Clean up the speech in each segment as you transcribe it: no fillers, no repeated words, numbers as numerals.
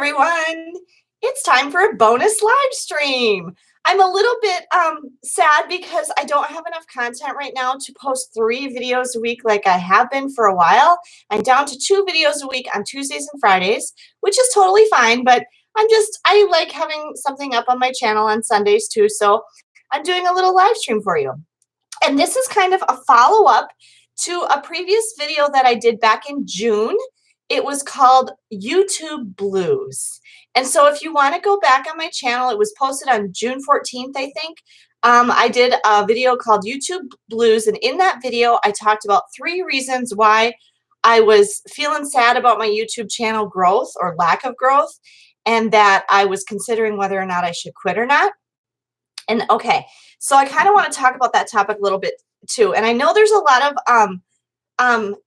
everyone. It's time for a bonus live stream. I'm a little bit sad because I don't have enough content right now to post 3 videos a week like I have been for a while. I'm down to 2 videos a week on Tuesdays and Fridays, which is totally fine, but I like having something up on my channel on Sundays too, so I'm doing a little live stream for you. And this is kind of a follow-up to a previous video that I did back in June. It was called YouTube Blues. And so if you want to go back on my channel, it was posted on June 14th, I think. I did a video called YouTube Blues, and in that video, I talked about 3 reasons why I was feeling sad about my YouTube channel growth or lack of growth, and that I was considering whether or not I should quit or not. And okay, so I kind of want to talk about that topic a little bit too. And I know there's a lot of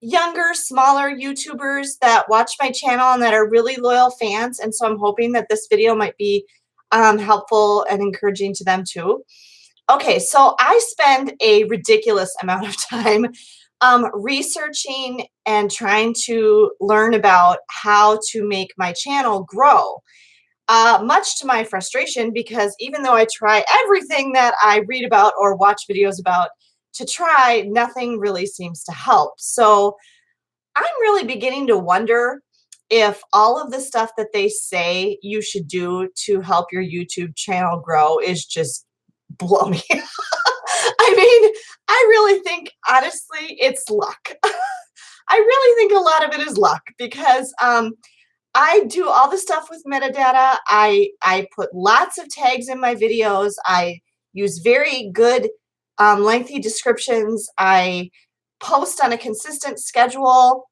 younger, smaller YouTubers that watch my channel and that are really loyal fans. And so I'm hoping that this video might be helpful and encouraging to them too. Okay, so I spend a ridiculous amount of time researching and trying to learn about how to make my channel grow. Much to my frustration, because even though I try everything that I read about or watch videos about to try, nothing really seems to help. So I'm really beginning to wonder if all of the stuff that they say you should do to help your YouTube channel grow is just baloney. I mean, I really think, honestly, it's luck. I really think a lot of it is luck because I do all the stuff with metadata. I put lots of tags in my videos. I use very good lengthy descriptions. I post on a consistent schedule.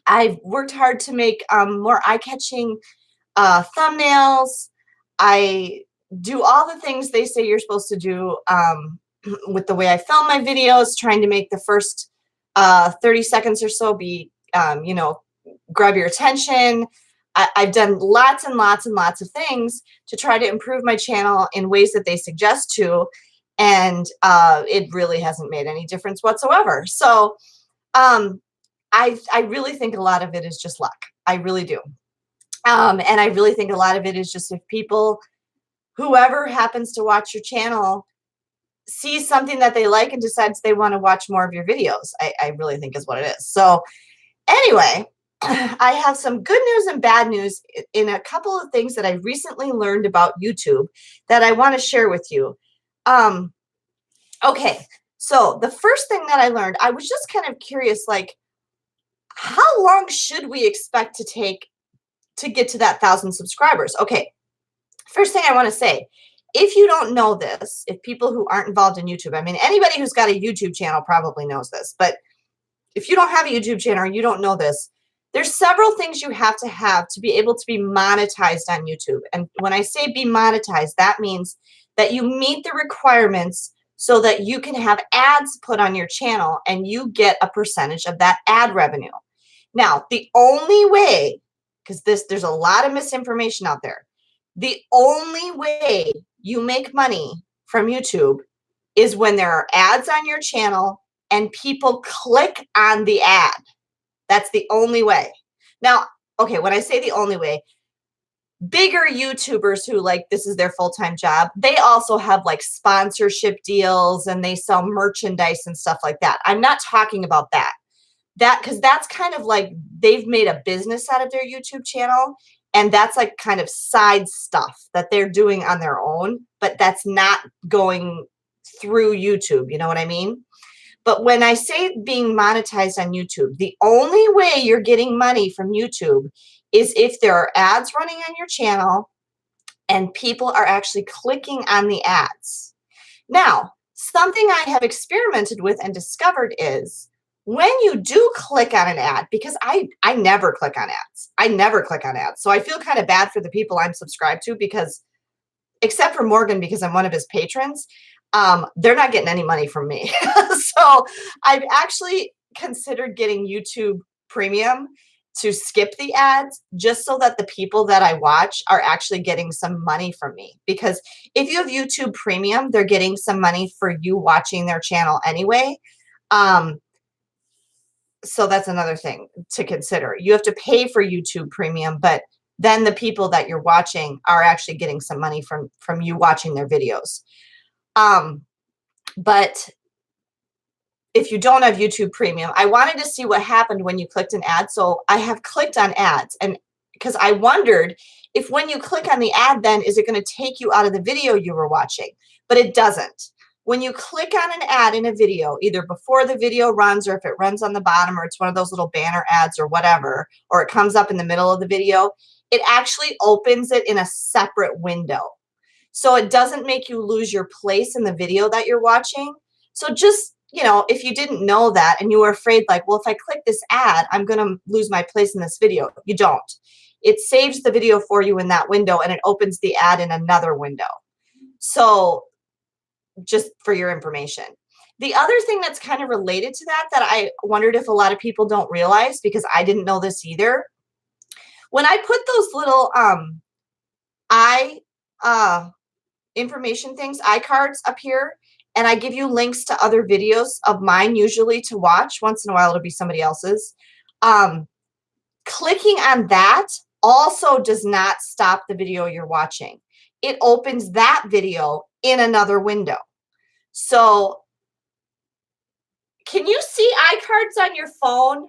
I've worked hard to make more eye-catching thumbnails. I do all the things they say you're supposed to do with the way I film my videos, trying to make the first 30 seconds or so be, grab your attention. I've done lots and lots and lots of things to try to improve my channel in ways that they suggest to, and it really hasn't made any difference whatsoever. So I really think a lot of it is just luck. I really do. And I really think a lot of it is just if people, whoever happens to watch your channel, sees something that they like and decides they want to watch more of your videos. I really think is what it is. So anyway, I have some good news and bad news in a couple of things that I recently learned about YouTube that I want to share with you. Okay, so the first thing that I learned, I was just kind of curious, like, how long should we expect to take to get to that 1,000 subscribers? Okay, first thing I want to say, if you don't know this, if people who aren't involved in YouTube, I mean, anybody who's got a YouTube channel probably knows this, but if you don't have a YouTube channel or you don't know this, there's several things you have to be able to be monetized on YouTube. And when I say be monetized, that means that you meet the requirements so that you can have ads put on your channel and you get a percentage of that ad revenue. Now, the only way, because there's a lot of misinformation out there, the only way you make money from YouTube is when there are ads on your channel and people click on the ad. That's the only way. Now, okay, when I say the only way, bigger YouTubers who like this is their full-time job, they also have like sponsorship deals and they sell merchandise and stuff like that. I'm not talking about that. Because that's kind of like they've made a business out of their YouTube channel, and that's like kind of side stuff that they're doing on their own, but that's not going through YouTube. You know what I mean? But when I say being monetized on YouTube, the only way you're getting money from YouTube is if there are ads running on your channel and people are actually clicking on the ads. Now, something I have experimented with and discovered is when you do click on an ad, because I never click on ads. I never click on ads. So I feel kind of bad for the people I'm subscribed to because, except for Morgan, because I'm one of his patrons, they're not getting any money from me. So I've actually considered getting YouTube Premium to skip the ads just so that the people that I watch are actually getting some money from me. Because if you have YouTube Premium, they're getting some money for you watching their channel anyway. So that's another thing to consider. You have to pay for YouTube Premium, but then the people that you're watching are actually getting some money from you watching their videos. But if you don't have YouTube Premium, I wanted to see what happened when you clicked an ad. So I have clicked on ads, and because I wondered if when you click on the ad, then is it going to take you out of the video you were watching? But it doesn't. When you click on an ad in a video, either before the video runs, or if it runs on the bottom, or it's one of those little banner ads or whatever, or it comes up in the middle of the video, it actually opens it in a separate window. So it doesn't make you lose your place in the video that you're watching. So just, if you didn't know that and you were afraid like, well, if I click this ad, I'm going to lose my place in this video. You don't. It saves the video for you in that window, and it opens the ad in another window. So just for your information. The other thing that's kind of related to that I wondered if a lot of people don't realize, because I didn't know this either. When I put those little information things, iCards up here, and I give you links to other videos of mine, usually to watch. Once in a while, it'll be somebody else's. Clicking on that also does not stop the video you're watching. It opens that video in another window. So can you see iCards on your phone?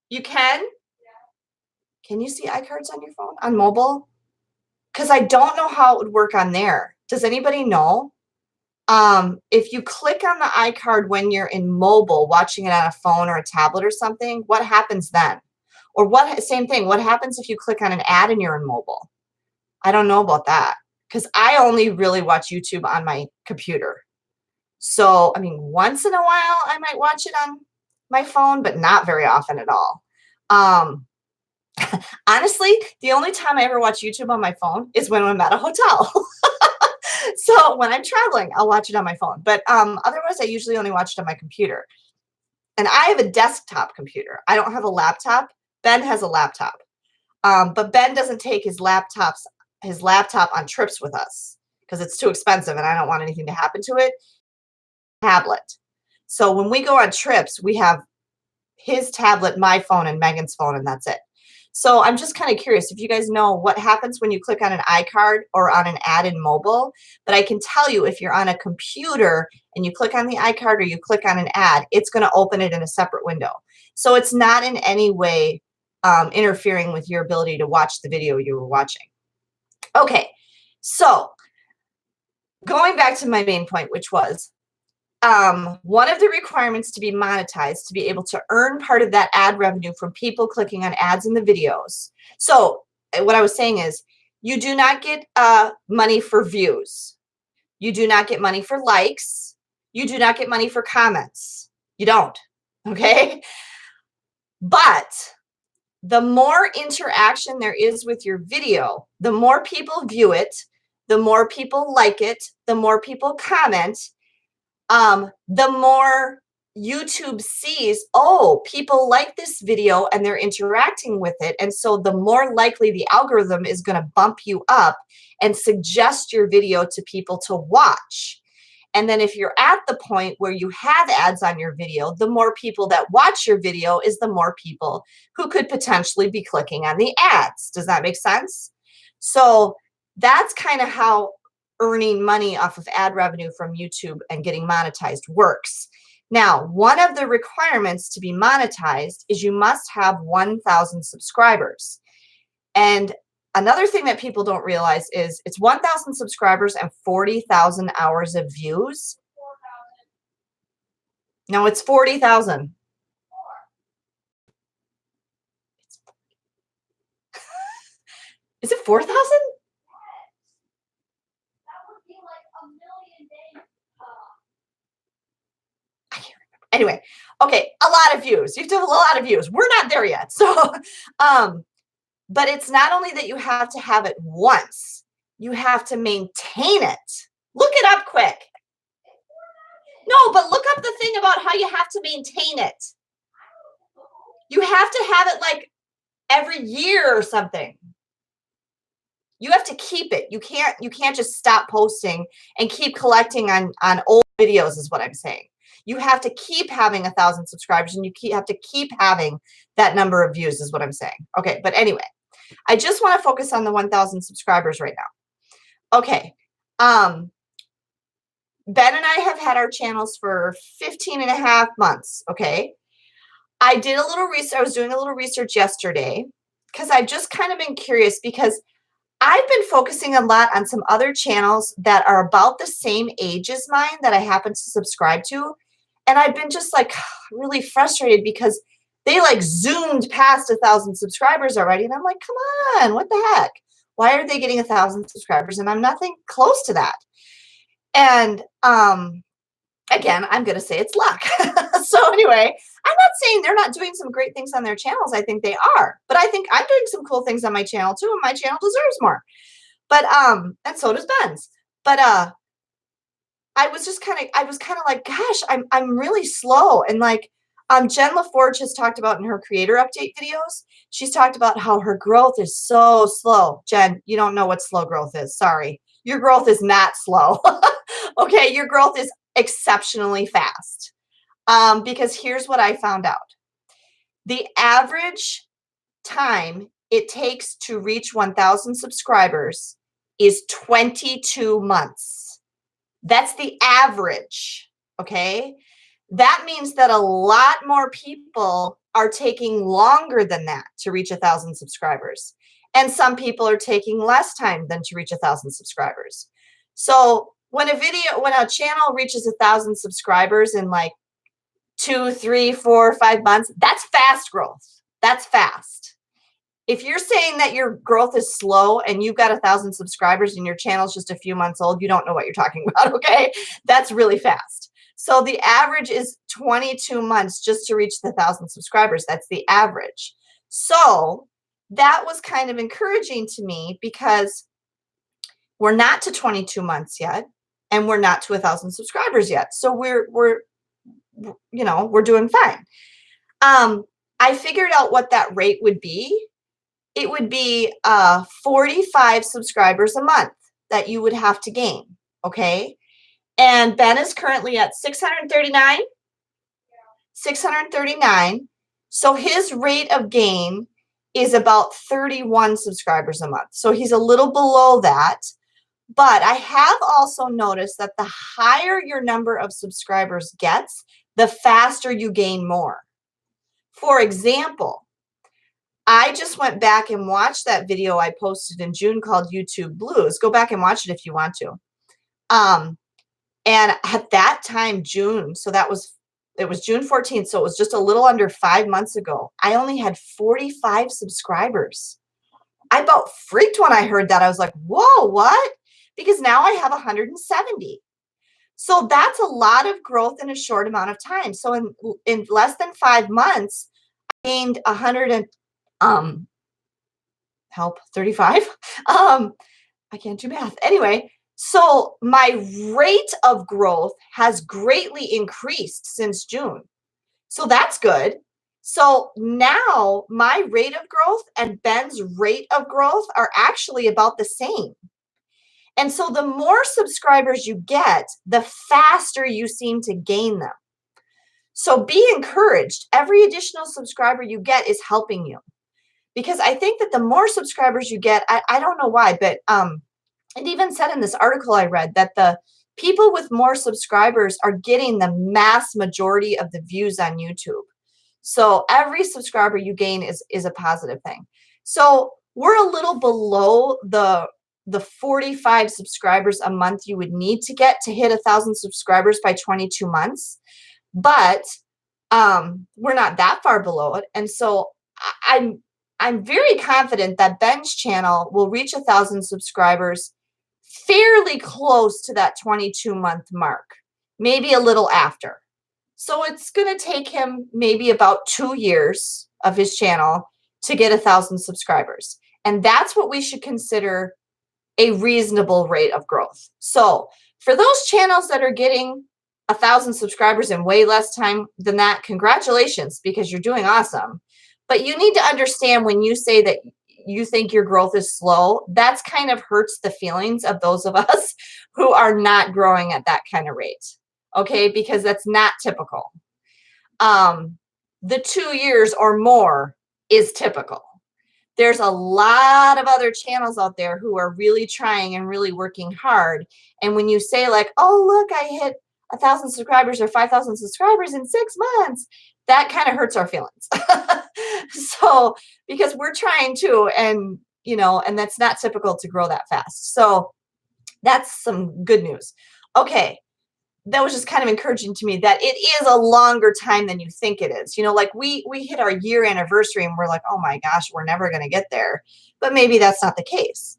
You can? Can you see iCards on your phone, on mobile? Because I don't know how it would work on there. Does anybody know? If you click on the iCard when you're in mobile, watching it on a phone or a tablet or something, what happens then? Or same thing, what happens if you click on an ad and you're in mobile? I don't know about that, because I only really watch YouTube on my computer. So, I mean, once in a while I might watch it on my phone, but not very often at all. Honestly, the only time I ever watch YouTube on my phone is when I'm at a hotel. So when I'm traveling, I'll watch it on my phone. But otherwise, I usually only watch it on my computer. And I have a desktop computer. I don't have a laptop. Ben has a laptop. But Ben doesn't take his laptop on trips with us because it's too expensive and I don't want anything to happen to it. Tablet. So when we go on trips, we have his tablet, my phone, and Megan's phone, and that's it. So I'm just kind of curious if you guys know what happens when you click on an iCard or on an ad in mobile. But I can tell you, if you're on a computer and you click on the iCard or you click on an ad, it's going to open it in a separate window. So it's not in any way interfering with your ability to watch the video you were watching. Okay, so going back to my main point, which was one of the requirements to be monetized, to be able to earn part of that ad revenue from people clicking on ads in the videos. So what I was saying is, you do not get money for views. You do not get money for likes. You do not get money for comments. You don't, okay? But the more interaction there is with your video, the more people view it, the more people like it, the more people comment, the more YouTube sees, oh, people like this video and they're interacting with it. And so the more likely the algorithm is going to bump you up and suggest your video to people to watch. And then if you're at the point where you have ads on your video, the more people that watch your video is the more people who could potentially be clicking on the ads. Does that make sense? So that's kind of how earning money off of ad revenue from YouTube and getting monetized works. Now, one of the requirements to be monetized is you must have 1,000 subscribers. And another thing that people don't realize is it's 1,000 subscribers and 40,000 hours of views. No, it's 40,000. Is it 4,000? Anyway, okay, a lot of views. You have to have a lot of views. We're not there yet. So, but it's not only that you have to have it once, you have to maintain it. Look it up quick. No, but look up the thing about how you have to maintain it. You have to have it like every year or something. You have to keep it. You can't just stop posting and keep collecting on old videos is what I'm saying. You have to keep having 1,000 subscribers and you have to keep having that number of views is what I'm saying. Okay, but anyway, I just want to focus on the 1,000 subscribers right now. Okay. Ben and I have had our channels for 15 and a half months. Okay. I did a little research. I was doing a little research yesterday because I've just kind of been curious because I've been focusing a lot on some other channels that are about the same age as mine that I happen to subscribe to. And I've been just like really frustrated because they like zoomed past 1,000 subscribers already. And I'm like, come on, what the heck? Why are they getting 1,000 subscribers? And I'm nothing close to that. And again, I'm going to say it's luck. So anyway, I'm not saying they're not doing some great things on their channels. I think they are, but I think I'm doing some cool things on my channel too, and my channel deserves more. But and so does Ben's. But I was kind of like, gosh, I'm really slow. And like Jen LaForge has talked about in her creator update videos, she's talked about how her growth is so slow. Jen, you don't know what slow growth is. Sorry. Your growth is not slow. Okay, your growth is exceptionally fast. Because here's what I found out. The average time it takes to reach 1,000 subscribers is 22 months. That's the average, okay? That means that a lot more people are taking longer than that to reach 1,000 subscribers. And some people are taking less time than to reach 1,000 subscribers. So when a channel reaches 1,000 subscribers in like 2, 3, 4, 5 months, that's fast growth. That's fast. If you're saying that your growth is slow and you've got 1,000 subscribers and your channel's just a few months old, you don't know what you're talking about, okay? That's really fast. So the average is 22 months just to reach the 1,000 subscribers. That's the average. So that was kind of encouraging to me because we're not to 22 months yet, and we're not to 1,000 subscribers yet. So we're doing fine. I figured out what that rate would be. It would be 45 subscribers a month that you would have to gain, okay? And Ben is currently at 639. 639. So his rate of gain is about 31 subscribers a month. So he's a little below that. But I have also noticed that the higher your number of subscribers gets, the faster you gain more. For example, I just went back and watched that video I posted in June called YouTube Blues. Go back and watch it if you want to. And at that time, June, so it was June 14th, so it was just a little under 5 months ago. I only had 45 subscribers. I about freaked when I heard that. I was like, whoa, what? Because now I have 170. So that's a lot of growth in a short amount of time. So in less than 5 months, I gained 35. I can't do math. Anyway, so my rate of growth has greatly increased since June. So that's good. So now my rate of growth and Ben's rate of growth are actually about the same. And so the more subscribers you get, the faster you seem to gain them. So be encouraged. Every additional subscriber you get is helping you. Because I think that the more subscribers you get, I don't know why, but it even said in this article I read that the people with more subscribers are getting the mass majority of the views on YouTube. So every subscriber you gain is a positive thing. So we're a little below the 45 subscribers a month you would need to get to hit 1,000 subscribers by 22 months. But we're not that far below it. And so I'm very confident that Ben's channel will reach 1,000 subscribers fairly close to that 22-month mark, maybe a little after. So it's going to take him maybe about 2 years of his channel to get 1,000 subscribers. And that's what we should consider a reasonable rate of growth. So for those channels that are getting 1,000 subscribers in way less time than that, congratulations, because you're doing awesome. But you need to understand when you say that you think your growth is slow, that's kind of hurts the feelings of those of us who are not growing at that kind of rate. Okay, because that's not typical. The 2 years or more is typical. There's a lot of other channels out there who are really trying and really working hard. And when you say like, oh, look, I hit 1,000 subscribers or 5,000 subscribers in 6 months, that kind of hurts our feelings. So, because we're trying to, and and that's not typical to grow that fast. So that's some good news. Okay. That was just kind of encouraging to me that it is a longer time than you think it is. Like we hit our year anniversary and we're like, oh my gosh, we're never going to get there. But maybe that's not the case.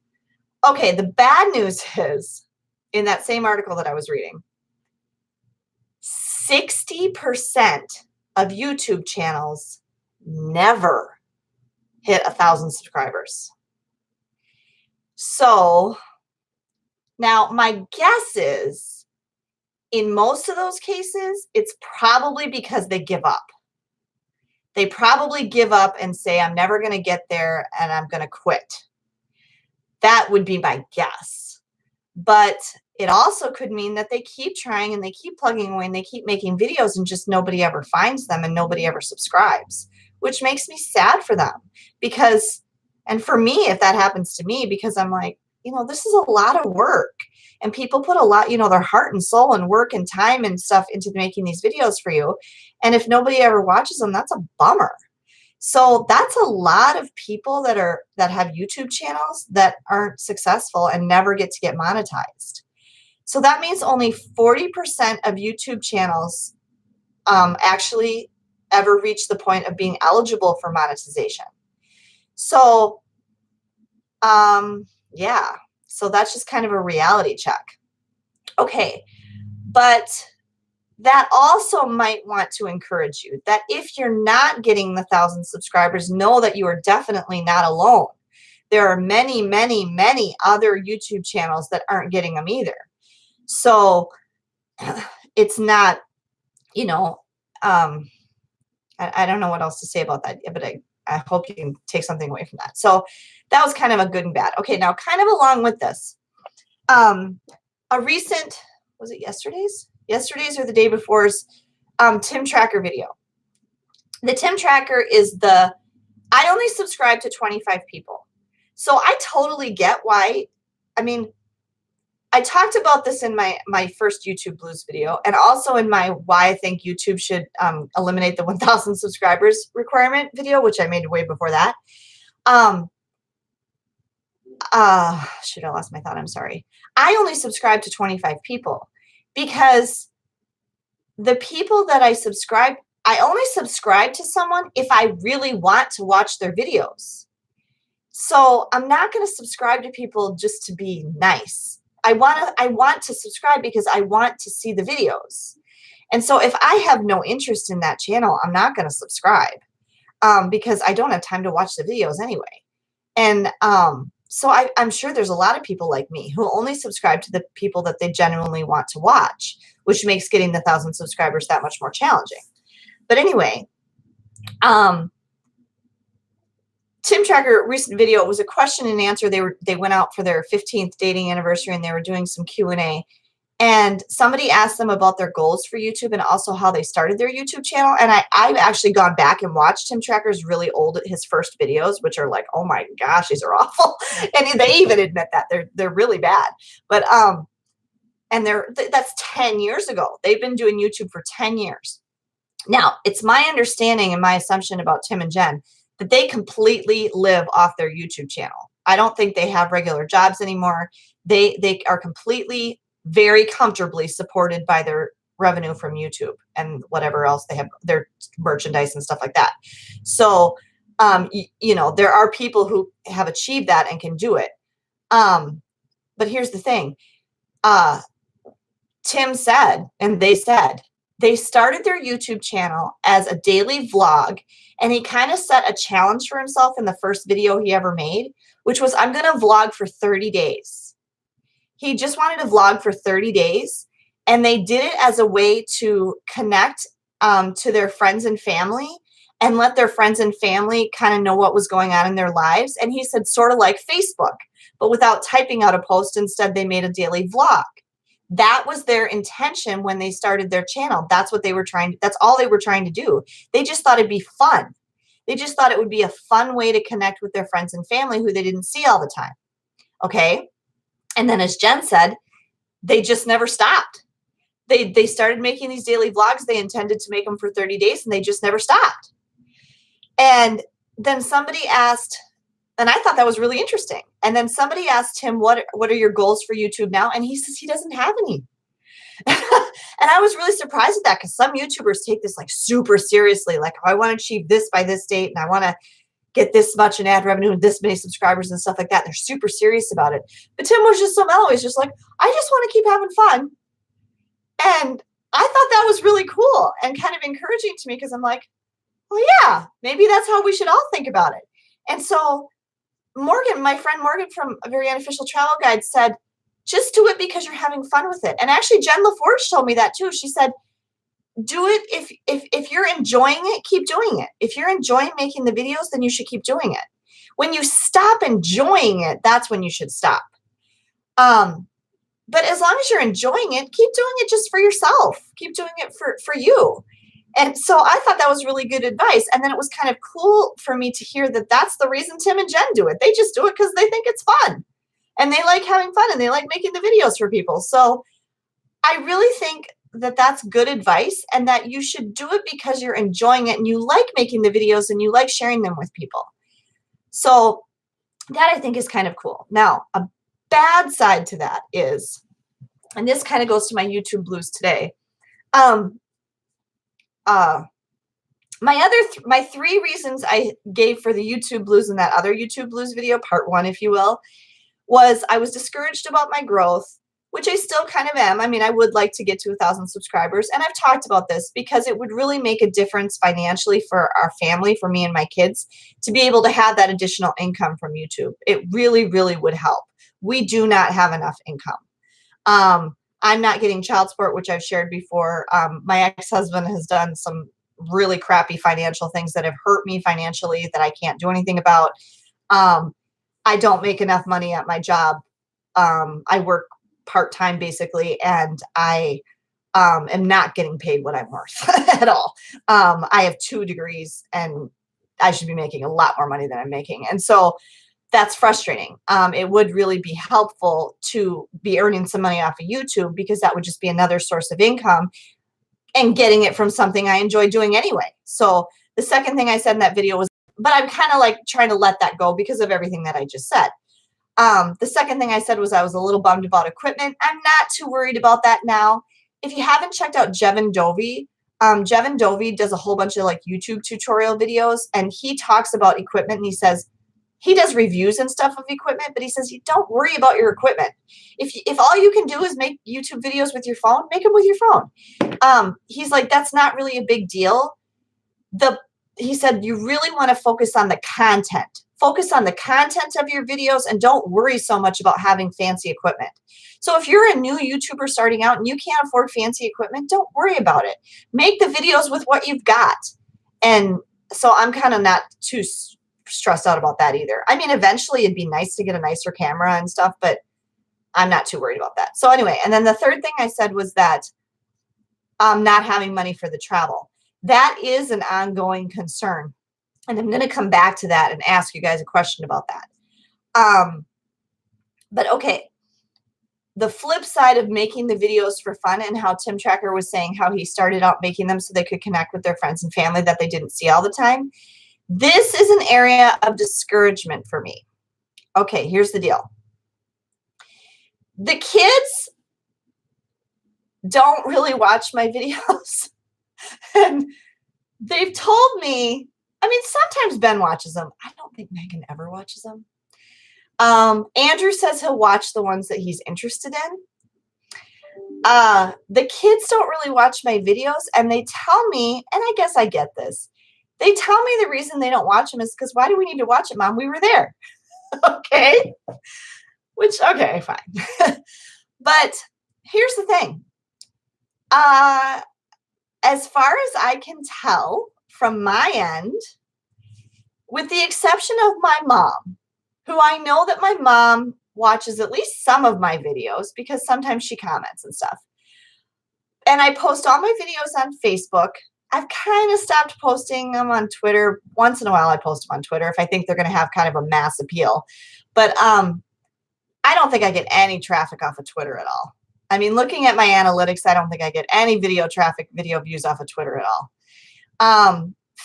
Okay, the bad news is, in that same article that I was reading, 60% of YouTube channels never hit 1,000 subscribers. So now my guess is, in most of those cases, it's probably because they give up. They probably give up and say, I'm never going to get there and I'm going to quit. That would be my guess. But it also could mean that they keep trying and they keep plugging away and they keep making videos and just nobody ever finds them and nobody ever subscribes, which makes me sad for them. And for me, if that happens to me, because I'm like, this is a lot of work. And people put a lot, their heart and soul and work and time and stuff into making these videos for you. And if nobody ever watches them, that's a bummer. So that's a lot of people that have YouTube channels that aren't successful and never get monetized. So that means only 40% of YouTube channels actually ever reach the point of being eligible for monetization. So, yeah. So that's just kind of a reality check. Okay. But that also might want to encourage you that if you're not getting the 1,000 subscribers, know that you are definitely not alone. There are many, many, many other YouTube channels that aren't getting them either. So it's not, I don't know what else to say about that, but I hope you can take something away from that. So that was kind of a good and bad. Okay, now kind of along with this, a recent, was it yesterday's or the day before's Tim Tracker video. The Tim Tracker is I only subscribe to 25 people. So I totally get why. I talked about this in my first YouTube Blues video, and also in my why I think YouTube should eliminate the 1,000 subscribers requirement video, which I made way before that. Shoot, I lost my thought. I'm sorry. I only subscribe to 25 people because the people that I only subscribe to someone if I really want to watch their videos. So I'm not going to subscribe to people just to be nice. I want to subscribe because I want to see the videos. And so if I have no interest in that channel, I'm not going to subscribe because I don't have time to watch the videos anyway. And so I'm sure there's a lot of people like me who only subscribe to the people that they genuinely want to watch, which makes getting the 1,000 subscribers that much more challenging. But anyway, Tim Tracker recent video, it was a question and answer. They went out for their 15th dating anniversary and they were doing some Q&A. And somebody asked them about their goals for YouTube and also how they started their YouTube channel. And I've actually gone back and watched Tim Tracker's really old, his first videos, which are like, oh my gosh, these are awful. And they even admit that they're really bad. But and that's 10 years ago. They've been doing YouTube for 10 years. Now, it's my understanding and my assumption about Tim and Jen that they completely live off their YouTube channel. I don't think they have regular jobs anymore. They are completely, very comfortably supported by their revenue from YouTube and whatever else they have, their merchandise and stuff like that. So, there are people who have achieved that and can do it. But here's the thing. Tim said, and they said, they started their YouTube channel as a daily vlog, and he kind of set a challenge for himself in the first video he ever made, which was, I'm going to vlog for 30 days. He just wanted to vlog for 30 days, and they did it as a way to connect to their friends and family and let their friends and family kind of know what was going on in their lives. And he said, sort of like Facebook, but without typing out a post. Instead, they made a daily vlog. That was their intention when they started their channel. That's all they were trying to do. They just thought it'd be fun. They just thought it would be a fun way to connect with their friends and family who they didn't see all the time. Okay. And then as Jen said, they just never stopped. They started making these daily vlogs. They intended to make them for 30 days and they just never stopped. And then somebody asked, and I thought that was really interesting. And then somebody asked him, what are your goals for YouTube now? And he says he doesn't have any. And I was really surprised at that because some YouTubers take this like super seriously. Like, oh, I want to achieve this by this date and I want to get this much in ad revenue and this many subscribers and stuff like that. They're super serious about it. But Tim was just so mellow. He's just like, I just want to keep having fun. And I thought that was really cool and kind of encouraging to me because I'm like, well, yeah, maybe that's how we should all think about it. And so Morgan, my friend Morgan from A Very Unofficial Travel Guide said, just do it because you're having fun with it. And actually, Jen LaForge told me that too. She said, do it if you're enjoying it, keep doing it. If you're enjoying making the videos, then you should keep doing it. When you stop enjoying it, that's when you should stop. But as long as you're enjoying it, keep doing it just for yourself. Keep doing it for you. And so I thought that was really good advice. And then it was kind of cool for me to hear that that's the reason Tim and Jen do it. They just do it because they think it's fun. And they like having fun and they like making the videos for people. So I really think that that's good advice and that you should do it because you're enjoying it and you like making the videos and you like sharing them with people. So that I think is kind of cool. Now, a bad side to that is, and this kind of goes to my YouTube blues today. My three reasons I gave for the YouTube blues in that other YouTube blues video, part 1, if you will, was I was discouraged about my growth, which I still kind of am. I mean, I would like to get to 1,000 subscribers. And I've talked about this because it would really make a difference financially for our family, for me and my kids, to be able to have that additional income from YouTube. It really, really would help. We do not have enough income. I'm not getting child support, which I've shared before. My ex-husband has done some really crappy financial things that have hurt me financially that I can't do anything about. I don't make enough money at my job. I work part-time basically, and I am not getting paid what I'm worth at all. I have 2 degrees and I should be making a lot more money than I'm making. And so that's frustrating. It would really be helpful to be earning some money off of YouTube because that would just be another source of income and getting it from something I enjoy doing anyway. So the second thing I said in that video was, but I'm kind of like trying to let that go because of everything that I just said. The second thing I said was I was a little bummed about equipment. I'm not too worried about that now. If you haven't checked out Jevin Dovey does a whole bunch of like YouTube tutorial videos, and he talks about equipment, and he says he does reviews and stuff of equipment, but he says you don't worry about your equipment. If all you can do is make YouTube videos with your phone, make them with your phone. He's like, that's not really a big deal. He said you really want to focus on the content. Focus on the content of your videos and don't worry so much about having fancy equipment. So if you're a new YouTuber starting out and you can't afford fancy equipment, don't worry about it. Make the videos with what you've got. And so I'm kind of not too stressed out about that either. I mean, eventually it'd be nice to get a nicer camera and stuff, but I'm not too worried about that. So anyway, and then the third thing I said was that not having money for the travel. That is an ongoing concern. And I'm going to come back to that and ask you guys a question about that. But okay, the flip side of making the videos for fun and how Tim Tracker was saying how he started out making them so they could connect with their friends and family that they didn't see all the time. This is an area of discouragement for me. Okay, here's the deal. The kids don't really watch my videos. And they've told me, I mean, sometimes Ben watches them. I don't think Megan ever watches them. Andrew says he'll watch the ones that he's interested in. The kids don't really watch my videos, and they tell me, and I guess I get this, they tell me the reason they don't watch them is because why do we need to watch it, Mom? We were there. Okay. Which, okay, fine. But here's the thing. As far as I can tell from my end, with the exception of my mom, who I know that my mom watches at least some of my videos because sometimes she comments and stuff. And I post all my videos on Facebook. I've kind of stopped posting them on Twitter. Once in a while, I post them on Twitter if I think they're going to have kind of a mass appeal. But I don't think I get any traffic off of Twitter at all. I mean, looking at my analytics, I don't think I get any video traffic, video views off of Twitter at all.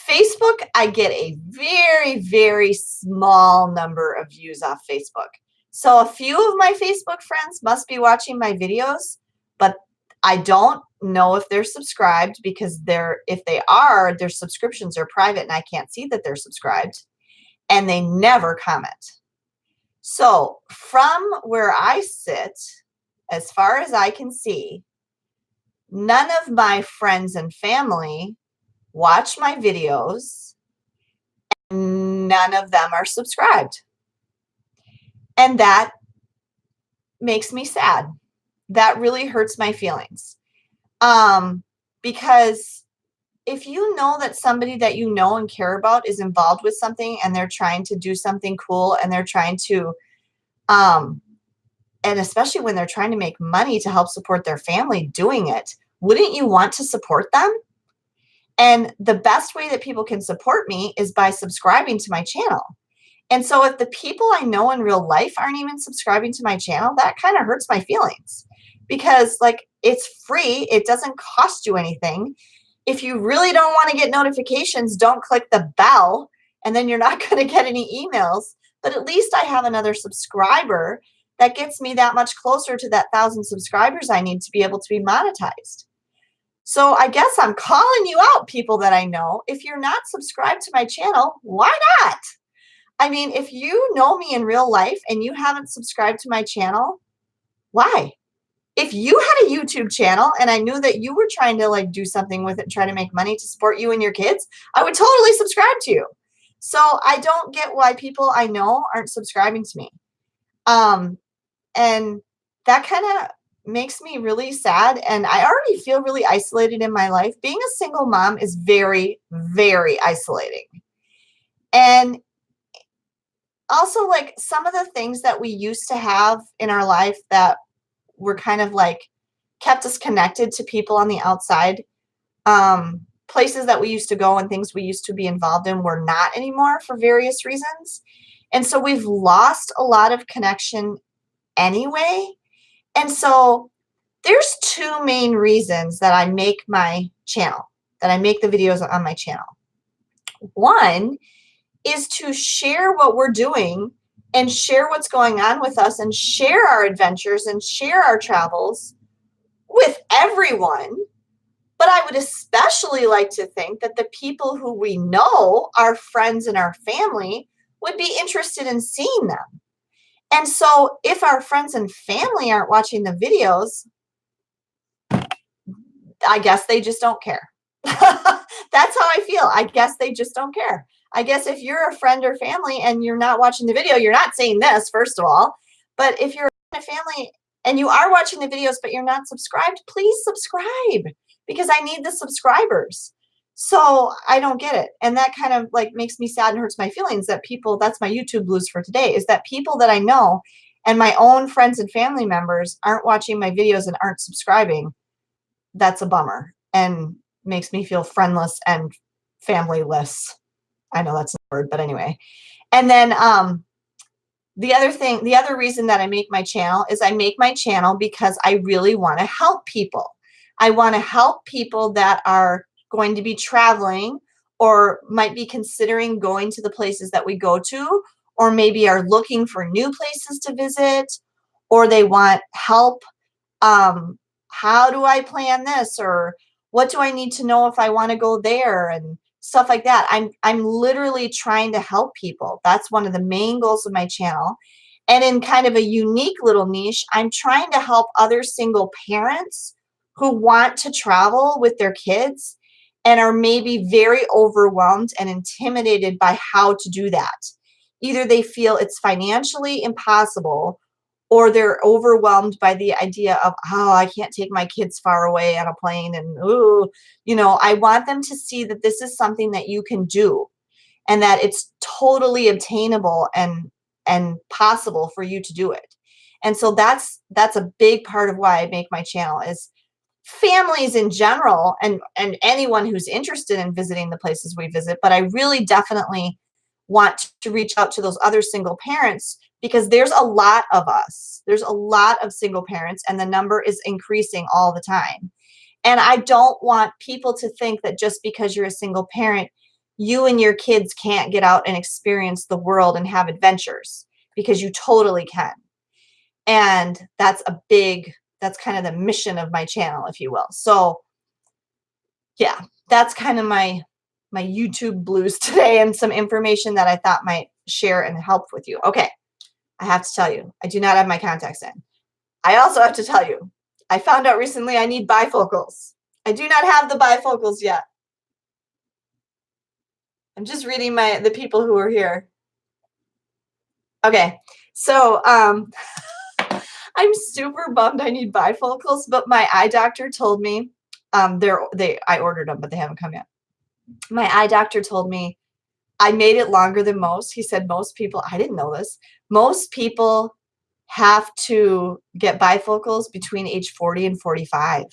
Facebook, I get a very, very small number of views off Facebook. So a few of my Facebook friends must be watching my videos, but I don't know if they're subscribed because if they are, their subscriptions are private and I can't see that they're subscribed, and they never comment. So from where I sit, as far as I can see, none of my friends and family watch my videos, and none of them are subscribed. And that makes me sad. That really hurts my feelings. Because if you know that somebody that you know and care about is involved with something and they're trying to do something cool and they're trying to, and especially when they're trying to make money to help support their family doing it, wouldn't you want to support them? And the best way that people can support me is by subscribing to my channel. And so if the people I know in real life aren't even subscribing to my channel, that kind of hurts my feelings because like it's free. It doesn't cost you anything. If you really don't want to get notifications, don't click the bell and then you're not going to get any emails. But at least I have another subscriber that gets me that much closer to that 1,000 subscribers I need to be able to be monetized. So I guess I'm calling you out, people that I know. If you're not subscribed to my channel, why not? I mean, if you know me in real life and you haven't subscribed to my channel, why? If you had a YouTube channel and I knew that you were trying to like do something with it and try to make money to support you and your kids, I would totally subscribe to you. So I don't get why people I know aren't subscribing to me. And that kind of makes me really sad. And I already feel really isolated in my life. Being a single mom is very, very isolating. And also, like some of the things that we used to have in our life that were kind of like kept us connected to people on the outside, places that we used to go and things we used to be involved in were not anymore for various reasons. And so we've lost a lot of connection anyway. And so there's two main reasons that I make my channel, that I make the videos on my channel. One is to share what we're doing and share what's going on with us and share our adventures and share our travels with everyone. But I would especially like to think that the people who we know, our friends and our family, would be interested in seeing them. And so if our friends and family aren't watching the videos, I guess they just don't care. That's how I feel. I guess they just don't care. I guess if you're a friend or family and you're not watching the video, you're not seeing this, first of all. But if you're a family and you are watching the videos, but you're not subscribed, please subscribe because I need the subscribers. So I don't get it. And that kind of like makes me sad and hurts my feelings that people, that's my YouTube blues for today, is that people that I know and my own friends and family members aren't watching my videos and aren't subscribing. That's a bummer and makes me feel friendless and familyless. I know that's not a word, but anyway. And then the other reason that I make my channel is I make my channel because I really want to help people. I want to help people that are going to be traveling or might be considering going to the places that we go to, or maybe are looking for new places to visit, or they want help. How do I plan this? Or what do I need to know if I want to go there? And stuff like that. I'm literally trying to help people. That's one of the main goals of my channel. And in kind of a unique little niche, I'm trying to help other single parents who want to travel with their kids and are maybe very overwhelmed and intimidated by how to do that. Either they feel it's financially impossible or they're overwhelmed by the idea of, oh, I can't take my kids far away on a plane. And, ooh, I want them to see that this is something that you can do and that it's totally obtainable and possible for you to do it. And so that's a big part of why I make my channel is families in general, and anyone who's interested in visiting the places we visit, but I really definitely want to reach out to those other single parents because there's a lot of us. There's a lot of single parents, and the number is increasing all the time. And I don't want people to think that just because you're a single parent, you and your kids can't get out and experience the world and have adventures, because you totally can. And that's kind of the mission of my channel, if you will. So yeah, that's kind of my YouTube blues today, and some information that I thought might share and help with you. Okay, I have to tell you, I do not have my contacts in. I also have to tell you, I found out recently I need bifocals. I do not have the bifocals yet. I'm just reading the people who are here. Okay, so I'm super bummed I need bifocals, but my eye doctor told me I ordered them, but they haven't come yet. My eye doctor told me I made it longer than most. He said most people, I didn't know this, most people have to get bifocals between age 40 and 45.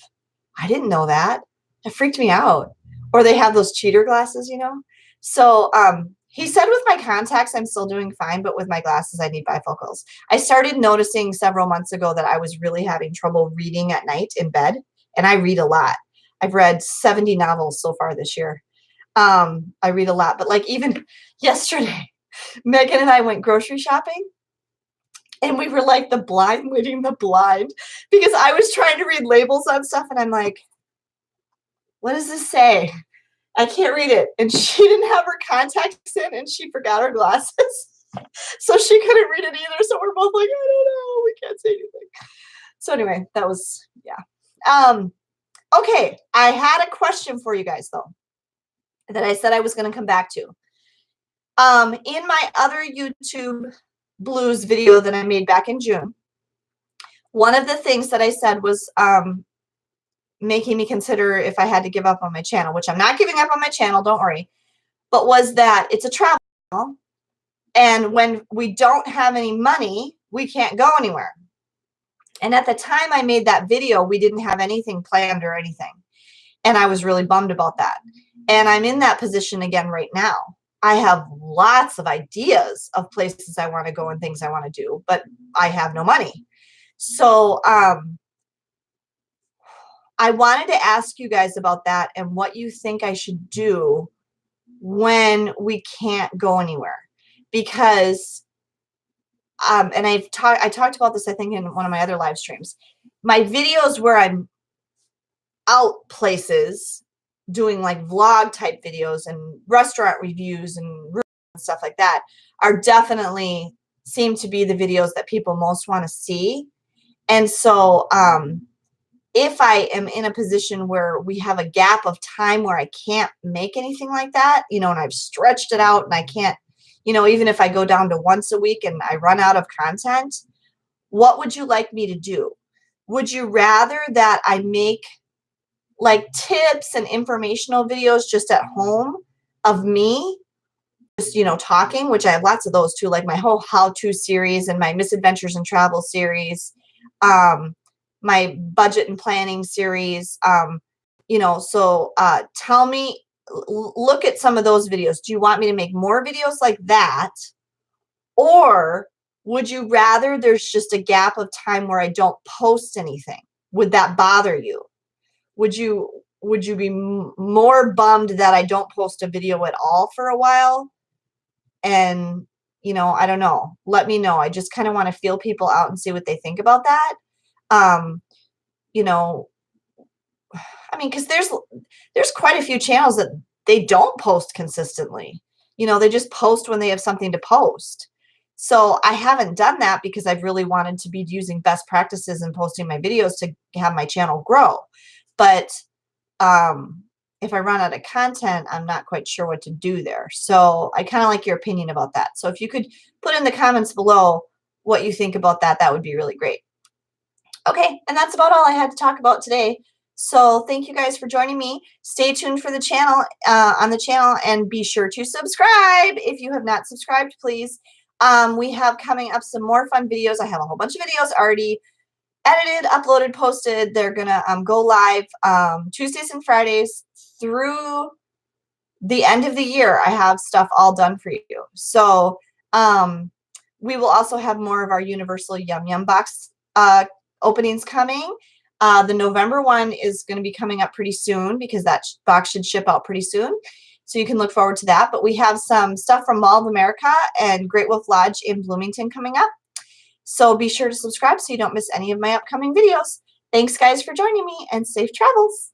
I didn't know that. That freaked me out. Or they have those cheater glasses, you know? So he said with my contacts, I'm still doing fine, but with my glasses, I need bifocals. I started noticing several months ago that I was really having trouble reading at night in bed, and I read a lot. I've read 70 novels so far this year. I read a lot, but like even yesterday, Megan and I went grocery shopping, and we were like the blind leading the blind, because I was trying to read labels on stuff, and I'm like, what does this say? I can't read it. And she didn't have her contacts in, and she forgot her glasses. So she couldn't read it either. So we're both like, I don't know. We can't say anything. So anyway, that was, yeah. Okay. I had a question for you guys, though, that I said I was going to come back to. In my other YouTube blues video that I made back in June, one of the things that I said was making me consider if I had to give up on my channel, which I'm not giving up on my channel, don't worry, but was that it's a travel channel, and when we don't have any money, we can't go anywhere. And at the time I made that video, we didn't have anything planned or anything, and I was really bummed about that. And I'm in that position again right now. I have lots of ideas of places I want to go and things I want to do, but I have no money. So I wanted to ask you guys about that and what you think I should do when we can't go anywhere. Because, and I talked about this, I think, in one of my other live streams. My videos where I'm out places doing like vlog type videos and restaurant reviews and stuff like that are definitely seem to be the videos that people most want to see. And so, if I am in a position where we have a gap of time where I can't make anything like that, you know, and I've stretched it out and I can't, you know, even if I go down to once a week and I run out of content, what would you like me to do? Would you rather that I make like tips and informational videos just at home of me, just, you know, talking, which I have lots of those too, like my whole how-to series and my misadventures and travel series, my budget and planning series, you know, so tell me, look at some of those videos. Do you want me to make more videos like that? Or would you rather there's just a gap of time where I don't post anything? Would that bother you? Would you be more bummed that I don't post a video at all for a while? And, you know, I don't know. Let me know. I just kind of want to feel people out and see what they think about that. You know, I mean, because there's quite a few channels that they don't post consistently. You know, they just post when they have something to post. So I haven't done that because I've really wanted to be using best practices and posting my videos to have my channel grow. But if I run out of content, I'm not quite sure what to do there. So I kind of like your opinion about that. So if you could put in the comments below what you think about that, that would be really great. Okay, and that's about all I had to talk about today. So thank you guys for joining me. Stay tuned for the channel, on the channel, and be sure to subscribe if you have not subscribed, please. We have coming up some more fun videos. I have a whole bunch of videos already edited, uploaded, posted. They're gonna go live Tuesdays and Fridays through the end of the year. I have stuff all done for you. So we will also have more of our Universal Yum Yum box openings coming. The November one is going to be coming up pretty soon because that box should ship out pretty soon. So you can look forward to that. But we have some stuff from Mall of America and Great Wolf Lodge in Bloomington coming up. So be sure to subscribe so you don't miss any of my upcoming videos. Thanks, guys, for joining me, and safe travels.